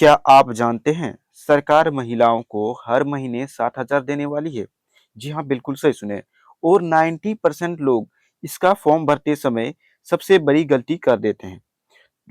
क्या आप जानते हैं सरकार महिलाओं को हर महीने 7,000 देने वाली है? जी हाँ, बिल्कुल सही सुने। और 90% लोग इसका फॉर्म भरते समय सबसे बड़ी गलती कर देते हैं।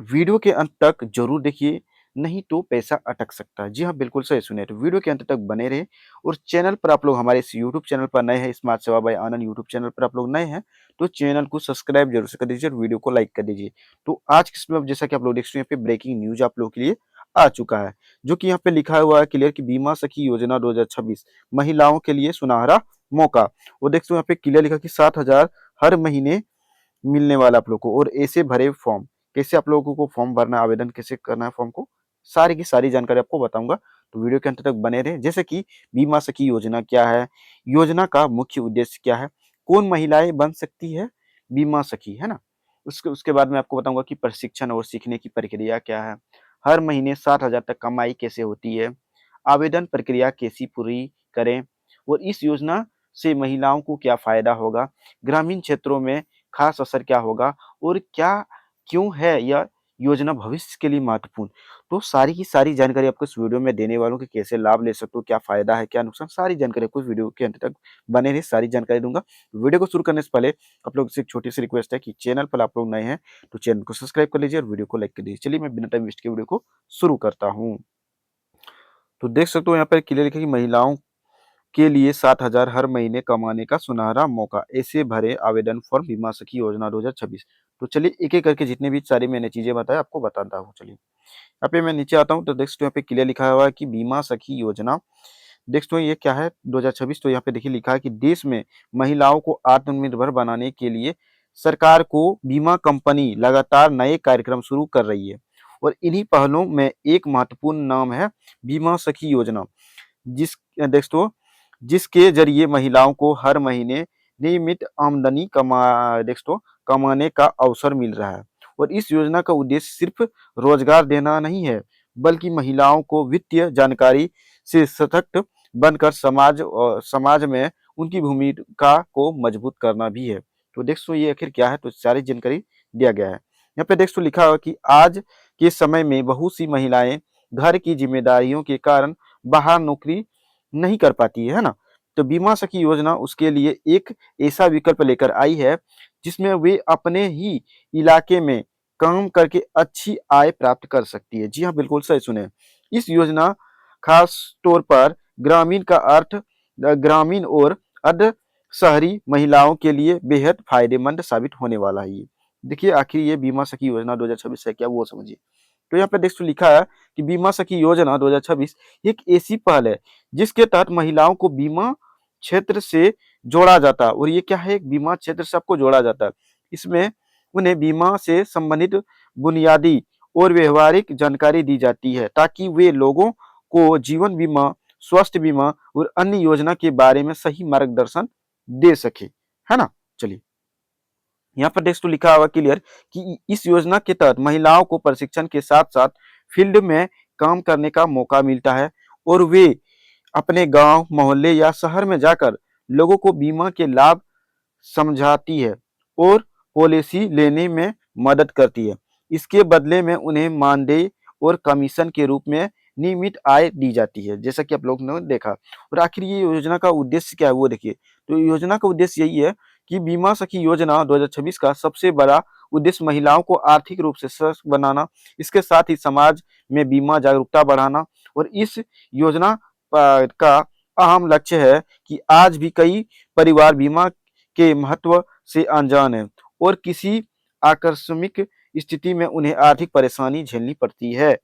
वीडियो के अंत तक जरूर देखिए, नहीं तो पैसा अटक सकता है। जी हाँ, बिल्कुल सही सुने। तो वीडियो के अंत तक बने रहे। और चैनल पर आप लोग हमारे इस यूट्यूब चैनल पर नए हैं, स्मार्ट सेवा बाय आनंद यूट्यूब चैनल पर आप लोग नए हैं, तो चैनल को सब्सक्राइब जरूर से कर दीजिए और वीडियो को लाइक कर दीजिए। तो आज की इसमें जैसा कि आप लोग देख सकते हैं, यहाँ पे ब्रेकिंग न्यूज आप लोगों के लिए आ चुका है, जो कि यहाँ पे लिखा हुआ है क्लियर कि बीमा सखी योजना 2026 महिलाओं के लिए सुनहरा मौका। वो देख सकते हो यहाँ पे क्लियर लिखा कि 7,000 हर महीने मिलने वाला आप लोग को। और ऐसे भरे फॉर्म, कैसे आप लोगों को फॉर्म भरना है, आवेदन कैसे करना है फॉर्म को, सारी की सारी जानकारी आपको बताऊंगा। तो वीडियो के अंत तक बने रहे। जैसे कि बीमा सखी योजना क्या है, योजना का मुख्य उद्देश्य क्या है, कौन महिलाएं बन सकती है बीमा सखी, है ना। उसके उसके बाद मैं आपको बताऊंगा कि प्रशिक्षण और सीखने की प्रक्रिया क्या है, हर महीने 7,000 तक कमाई कैसे होती है, आवेदन प्रक्रिया कैसी पूरी करें, और इस योजना से महिलाओं को क्या फायदा होगा, ग्रामीण क्षेत्रों में खास असर क्या होगा, और क्या क्यों है यह योजना भविष्य के लिए महत्वपूर्ण। तो सारी की सारी जानकारी आपको इस वीडियो में देने वालों कि कैसे लाभ ले सकते हो, क्या फायदा है, क्या नुकसान, सारी जानकारी आपको वीडियो के अंत तक बने रही, सारी जानकारी दूंगा। वीडियो को शुरू करने से पहले आप लोग से एक छोटी सी रिक्वेस्ट है कि चैनल पर आप लोग नए हैं तो चैनल को सब्सक्राइब कर लीजिए और वीडियो को लाइक कर दीजिए। चलिए मैं बिना टाइम वेस्ट के वीडियो को शुरू करता हूँ। तो देख सकते हो यहाँ पर क्लियर लिखा कि महिलाओं के लिए 7,000 हर महीने कमाने का सुनहरा मौका, ऐसे भरे आवेदन फॉर्म बीमा सखी योजना 2026। तो चलिए एक एक करके जितने भी सारी मैंने चीजें बताया आपको बताता हूँ। चलिए यहाँ पे मैं नीचे आता हूँ तो देख सकते हो यहाँ पे क्लियर लिखा हुआ है कि बीमा सखी योजना, देख सकते हो ये क्या है 2026। तो यहाँ पे देखिए लिखा है कि देश में महिलाओं को आत्मनिर्भर बनाने के लिए सरकार को बीमा कंपनी लगातार नए कार्यक्रम शुरू कर रही है। और इन्हीं पहलों में एक महत्वपूर्ण नाम है बीमा सखी योजना, जिस देख सकते हो जिसके जरिए महिलाओं को हर महीने नियमित आमदनी कमाने का अवसर मिल रहा है। और इस योजना का उद्देश्य सिर्फ रोजगार देना नहीं है, बल्कि महिलाओं को वित्तीय जानकारी से सशक्त बनकर समाज में उनकी भूमिका को मजबूत करना भी है। तो देख सो ये आखिर क्या है, तो सारी जानकारी दिया गया है। यहाँ पे देख सो लिखा हुआ कि आज के समय में बहुत सी महिलाएं घर की जिम्मेदारियों के कारण बाहर नौकरी नहीं कर पाती है ना। तो बीमा सखी योजना उसके लिए एक ऐसा विकल्प लेकर आई है जिसमें वे अपने ही इलाके में काम करके अच्छी आय प्राप्त कर सकती है। जी हाँ, बिल्कुल सही सुने। इस योजना खास तौर पर ग्रामीण का अर्थ ग्रामीण और अर्ध शहरी महिलाओं के लिए बेहद फायदेमंद साबित होने वाला है। ये देखिए आखिर ये बीमा सखी योजना 2026 है क्या, वो समझिए। तो यहाँ पे देखो लिखा है कि बीमा सखी योजना 2026 एक ऐसी पहल है जिसके तहत महिलाओं को बीमा क्षेत्र से जोड़ा जाता है। और ये क्या है, एक बीमा क्षेत्र से आपको जोड़ा जाता है। इसमें उन्हें बीमा से संबंधित बुनियादी और व्यवहारिक जानकारी दी जाती है ताकि वे लोगों को जीवन बीमा, स्वास्थ्य बीमा और अन्य योजना के बारे में सही मार्गदर्शन दे सके, है ना। चलिए यहाँ पर टेक्स्ट लिखा हुआ क्लियर कि इस योजना के तहत महिलाओं को प्रशिक्षण के साथ साथ फील्ड में काम करने का मौका मिलता है और वे अपने गांव, मोहल्ले या शहर में जाकर लोगों को बीमा के लाभ समझाती है और पॉलिसी लेने में मदद करती है। इसके बदले में उन्हें मानदेय और कमीशन के रूप में नियमित आय दी जाती है, जैसा कि आप लोग ने देखा। और आखिर ये योजना का उद्देश्य क्या है वो देखिए। तो योजना का उद्देश्य यही है कि बीमा सखी योजना 2026 का सबसे बड़ा उद्देश्य महिलाओं को आर्थिक रूप से सशक्त बनाना, इसके साथ ही समाज में बीमा जागरूकता बढ़ाना। और इस योजना का अहम लक्ष्य है कि आज भी कई परिवार बीमा के महत्व से अनजान है और किसी आकस्मिक स्थिति में उन्हें आर्थिक परेशानी झेलनी पड़ती है।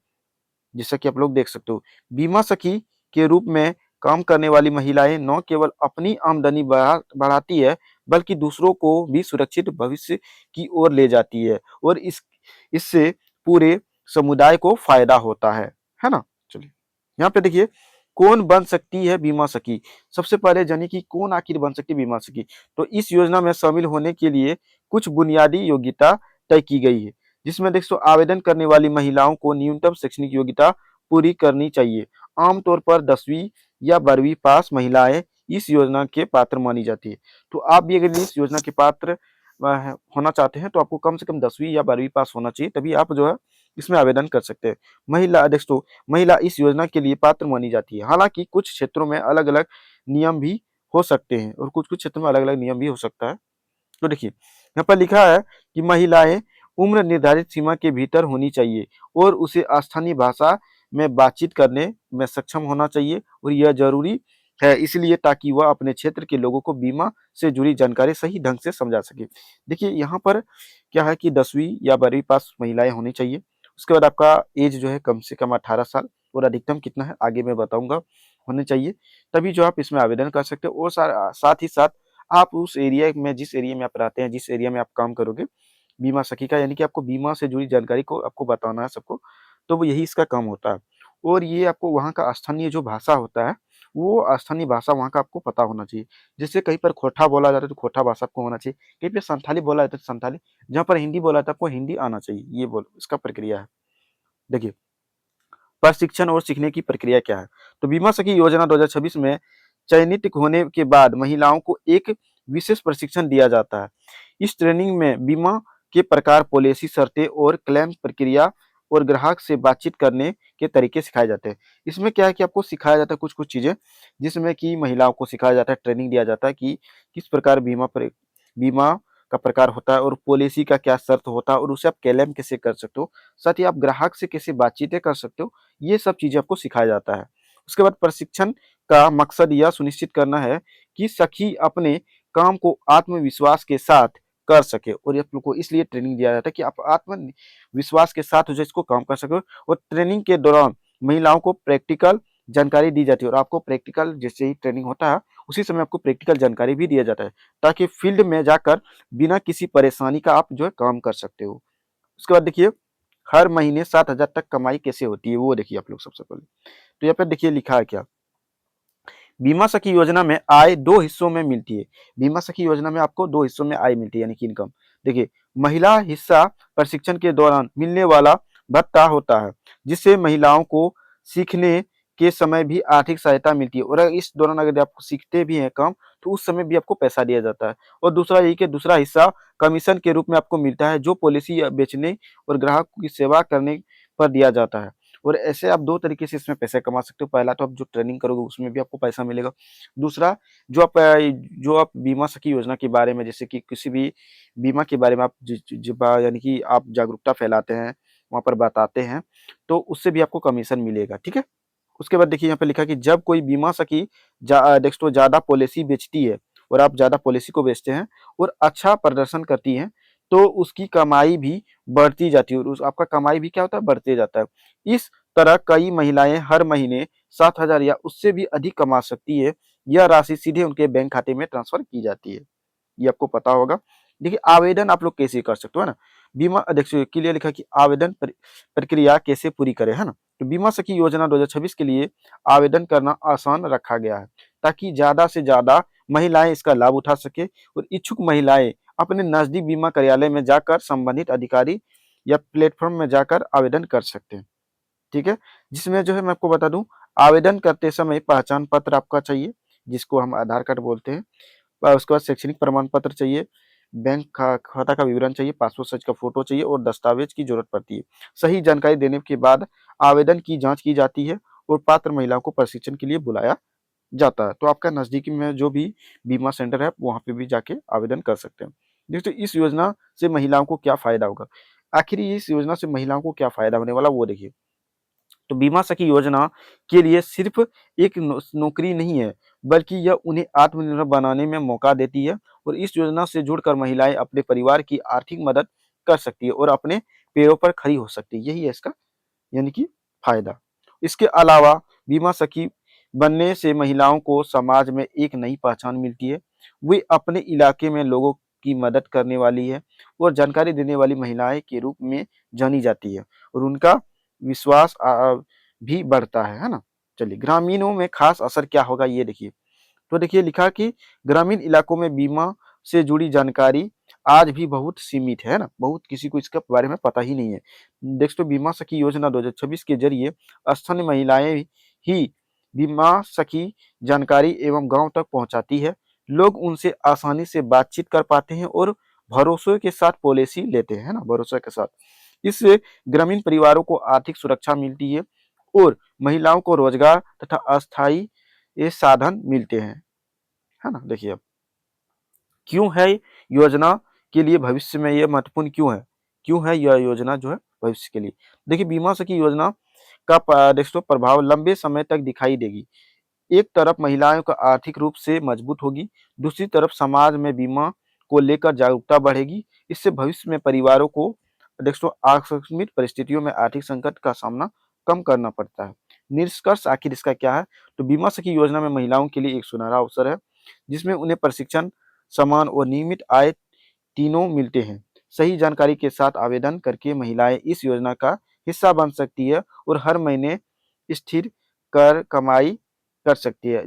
जैसा कि आप लोग देख सकते हो, बीमा सखी के रूप में काम करने वाली महिलाएं न केवल अपनी आमदनी बढ़ाती है, बल्कि दूसरों को भी सुरक्षित भविष्य की ओर ले जाती है। और इससे पूरे समुदाय को फायदा होता है ना। चलिए यहाँ पे देखिए कौन बन सकती है बीमा सखी। सबसे पहले जानिए कि कौन आखिर बन सकती है बीमा सखी। तो इस योजना में शामिल होने के लिए कुछ बुनियादी योग्यता तय की गई है, जिसमें देखो आवेदन करने वाली महिलाओं को न्यूनतम शैक्षणिक योग्यता पूरी करनी चाहिए। आमतौर पर 10वीं या 12वीं पास महिलाएं इस योजना के पात्र मानी जाती है। तो आप भी अगर इस योजना के पात्र होना चाहते हैं तो आपको कम से कम 10वीं या 12वीं पास होना चाहिए, तभी आप जो है इसमें आवेदन कर सकते हैं। महिला दोस्तों, महिला इस योजना के लिए पात्र मानी जाती है। हालाँकि कुछ क्षेत्रों में अलग-अलग नियम भी हो सकते हैं और कुछ-कुछ क्षेत्रों में अलग-अलग नियम भी हो सकता है। तो देखिए, यहाँ पर लिखा है कि महिलाएँ उम्र निर्धारित सीमा के भीतर होनी चाहिए और उसे स्थानीय भाषा में बातचीत करने में सक्षम होना चाहिए और यह ज़रूरी है इसलिए ताकि वह अपने क्षेत्र के लोगों को बीमा से जुड़ी जानकारी सही ढंग से समझा सके। देखिए, यहाँ पर क्या है कि 10वीं या 12वीं पास महिलाएँ होनी चाहिए। उसके बाद आपका ऐज जो है कम से कम 18 साल और अधिकतम कितना है आगे मैं बताऊँगा, होने चाहिए। तभी जो आप इसमें आवेदन कर सकते हो और साथ ही साथ आप उस एरिया में जिस एरिया में आप रहते हैं, जिस एरिया में आप काम करोगे, बीमा सखी का यानी कि आपको बीमा से जुड़ी जानकारी को आपको बताना है सबको, तो वो यही इसका काम होता है। और ये आपको वहाँ का स्थानीय जो भाषा होता है, वो स्थानीय भाषा वहाँ का आपको पता होना चाहिए। जैसे कहीं पर खोटा बोला जाता है, तो खोटा भाषा आपको होना चाहिए, कहीं पे संथाली बोला जाता है, तो संथाली, जहाँ पर हिंदी बोला जाता है, आपको हिंदी आना चाहिए, ये बोल इसका प्रक्रिया है। देखिए, प्रशिक्षण और सीखने की प्रक्रिया क्या है? तो बीमा सखी योजना 2026 में चयनित होने के बाद महिलाओं को एक विशेष प्रशिक्षण दिया जाता है। इस ट्रेनिंग में बीमा के प्रकार, पॉलिसी शर्तें और क्लेम प्रक्रिया और ग्राहक से बातचीत करने के तरीके सिखाए जाते हैं। इसमें क्या है कि आपको सिखाया जाता है कुछ-कुछ चीज़ें, जिसमें कि महिलाओं को सिखाया जाता है, ट्रेनिंग दिया जाता है कि किस प्रकार बीमा का प्रकार होता है और पॉलिसी का क्या शर्त होता है और उसे आप क्लेम कैसे कर सकते हो। साथ ही आप ग्राहक से कैसे बातचीतें कर सकते हो, ये सब चीज़ें आपको सिखाया जाता है। उसके बाद प्रशिक्षण का मकसद यह सुनिश्चित करना है कि सखी अपने काम को आत्मविश्वास के साथ कर सके और ये आप लोग को इसलिए ट्रेनिंग दिया जाता है कि आप आत्मविश्वास के साथ जो इसको काम कर सको और ट्रेनिंग के दौरान महिलाओं को प्रैक्टिकल जानकारी दी जाती है और आपको प्रैक्टिकल जैसे ही ट्रेनिंग होता है, उसी समय आपको प्रैक्टिकल जानकारी भी दिया जाता है, ताकि फील्ड में जाकर बिना किसी परेशानी का आप जो है काम कर सकते हो। उसके बाद देखिए, हर महीने 7,000 तक कमाई कैसे होती है, वो देखिए आप लोग सबसे पहले। तो यहाँ पे देखिए लिखा है क्या, बीमा सखी योजना में आय 2 हिस्सों में मिलती है। बीमा सखी योजना में आपको 2 हिस्सों में आय मिलती है यानी कि इनकम। देखिए, महिला हिस्सा प्रशिक्षण के दौरान मिलने वाला भत्ता होता है, जिससे महिलाओं को सीखने के समय भी आर्थिक सहायता मिलती है और अगर इस दौरान अगर आप सीखते भी हैं काम, तो उस समय भी आपको पैसा दिया जाता है। और दूसरा यही कि दूसरा हिस्सा कमीशन के रूप में आपको मिलता है, जो पॉलिसी बेचने और ग्राहक की सेवा करने पर दिया जाता है। और ऐसे आप 2 तरीके से इसमें पैसे कमा सकते हो। पहला तो आप जो ट्रेनिंग करोगे उसमें भी आपको पैसा मिलेगा। दूसरा, जो आप बीमा सखी योजना के बारे में जैसे कि किसी भी बीमा के बारे में आप ज ज ज बा यानी कि आप जागरूकता फैलाते हैं, वहाँ पर बताते हैं, तो उससे भी आपको कमीशन मिलेगा, ठीक है? उसके बाद देखिए यहाँ पे लिखा है कि जब कोई बीमा सखी दोस्तों ज़्यादा पॉलिसी बेचती है और आप ज़्यादा पॉलिसी को बेचते हैं और अच्छा प्रदर्शन करती हैं, तो उसकी कमाई भी बढ़ती जाती है और उस आपका कमाई भी क्या होता है, बढ़ते जाता है। इस तरह कई महिलाएँ हर महीने 7,000 या उससे भी अधिक कमा सकती है। यह राशि सीधे उनके बैंक खाते में ट्रांसफ़र की जाती है। ये आपको पता होगा। देखिए, आवेदन आप लोग कैसे कर सकते हो, है ना? बीमा देखिए क्लियर लिखा है कि आवेदन प्रक्रिया कैसे पूरी करें, है ना? तो बीमा सखी योजना 2026 के लिए आवेदन करना आसान रखा गया है, ताकि ज़्यादा से ज़्यादा महिलाएँ इसका लाभ उठा सकें और इच्छुक महिलाएँ अपने नज़दीक बीमा कार्यालय में जाकर संबंधित अधिकारी या प्लेटफ़ॉर्म में जाकर आवेदन कर सकते हैं, ठीक है? जिसमें जो है मैं आपको बता दूँ, आवेदन करते समय पहचान पत्र आपका चाहिए, जिसको हम आधार कार्ड बोलते हैं। उसके बाद शैक्षणिक प्रमाण पत्र चाहिए, बैंक खाता का विवरण चाहिए, पासपोर्ट साइज़ का फ़ोटो चाहिए और दस्तावेज़ की ज़रूरत पड़ती है। सही जानकारी देने के बाद आवेदन की जाँच की जाती है और पात्र महिलाओं को प्रशिक्षण के लिए बुलाया जाता है। तो आपका नज़दीकी में जो भी बीमा सेंटर है, वहाँ पे भी जाके आवेदन कर सकते हैं। दोस्तों, इस योजना से महिलाओं को क्या फ़ायदा होगा? आखिर इस योजना से महिलाओं को क्या फ़ायदा होने वाला, वो देखिए। तो बीमा सखी योजना के लिए सिर्फ एक नौकरी नहीं है, बल्कि यह उन्हें आत्मनिर्भर बनाने में मौका देती है और इस योजना से जुड़कर महिलाएं अपने परिवार की आर्थिक मदद कर सकती है और अपने पैरों पर खड़ी हो सकती है। यही है इसका यानी कि फायदा। इसके अलावा बीमा सखी बनने से महिलाओं को समाज में एक नई पहचान मिलती है। वे अपने इलाके में लोगों की मदद करने वाली है और जानकारी देने वाली महिलाएं के रूप में जानी जाती है और उनका विश्वास भी बढ़ता है ना? चलिए, ग्रामीणों में खास असर क्या होगा ये देखिए। तो देखिए लिखा कि ग्रामीण इलाकों में बीमा से जुड़ी जानकारी आज भी बहुत सीमित है ना? बहुत किसी को इसके बारे में पता ही नहीं है। दोस्तों, बीमा सखी योजना 2026 के ज़रिए स्थानीय महिलाएँ ही बीमा सखी जानकारी एवं गाँव तक पहुँचाती है। लोग उनसे आसानी से बातचीत कर पाते हैं और भरोसे के साथ पॉलिसी लेते हैं, है ना? भरोसे के साथ। इससे ग्रामीण परिवारों को आर्थिक सुरक्षा मिलती है और महिलाओं को रोजगार तथा अस्थायी ये साधन मिलते हैं, है ना। देखिए अब क्यों है योजना के लिए भविष्य में ये महत्वपूर्ण क्यों है यह योजना जो है भविष्य के लिए। देखिए बीमा सखी योजना का दोस्तों प्रभाव लंबे समय तक दिखाई देगी। एक तरफ महिलाओं का आर्थिक रूप से मजबूत होगी, दूसरी तरफ समाज में बीमा को लेकर जागरूकता बढ़ेगी। इससे भविष्य में परिवारों को दोस्तों आकस्मिक परिस्थितियों में आर्थिक संकट का सामना कम करना पड़ता है। निष्कर्ष आखिर इसका क्या है, तो बीमा सखी योजना में महिलाओं के लिए एक सुनहरा अवसर है, जिसमें उन्हें प्रशिक्षण, सम्मान और नियमित आय तीनों मिलते हैं। सही जानकारी के साथ आवेदन करके महिलाएं इस योजना का हिस्सा बन सकती है और हर महीने स्थिर कर कमाई कर सकती है।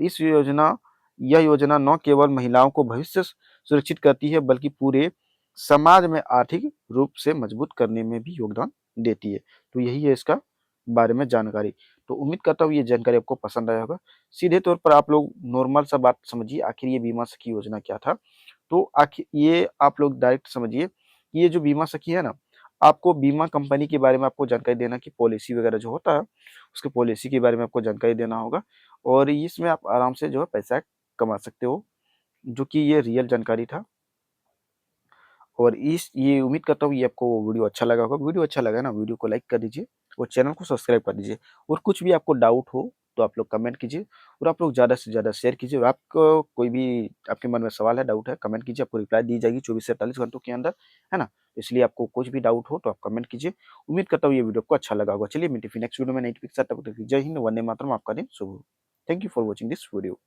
यह योजना न केवल महिलाओं को भविष्य सुरक्षित करती है, बल्कि पूरे समाज में आर्थिक रूप से मजबूत करने में भी योगदान देती है। तो यही है इसका बारे में जानकारी। तो उम्मीद करता हूँ ये जानकारी आपको पसंद आया होगा। सीधे तौर पर आप लोग नॉर्मल सा बात समझिए, आखिर ये बीमा सखी योजना क्या था। तो आखिर ये आप लोग डायरेक्ट समझिए कि ये जो बीमा सखी है ना, आपको बीमा कंपनी के बारे में आपको जानकारी देना कि पॉलिसी वगैरह जो होता है, उसके पॉलिसी के बारे में आपको जानकारी देना होगा और इसमें आप आराम से जो है पैसा कमा सकते हो, जो कि ये रियल जानकारी था। और इस ये उम्मीद करता हूँ ये आपको वीडियो अच्छा लगा होगा। वीडियो अच्छा लगा ना, वीडियो को लाइक कर दीजिए और चैनल को सब्सक्राइब कर दीजिए। और कुछ भी आपको डाउट हो तो आप लोग कमेंट कीजिए और आप लोग ज़्यादा से ज़्यादा शेयर कीजिए। और आपको कोई भी आपके मन में सवाल है, डाउट है, कमेंट कीजिए, आपको रिप्लाई दी जाएगी 24 से 48 घंटों के अंदर, है ना। इसलिए आपको कुछ भी डाउट हो तो आप कमेंट कीजिए। उम्मीद करता हूँ ये वीडियो आपको अच्छा लगा होगा। चलिए मिलते हैं फिर नेक्स्ट वीडियो में नई टॉपिक के साथ। तब तक जय हिंद, वंदे मातरम। आपका दिन शुभ हो। Thank you for watching this video.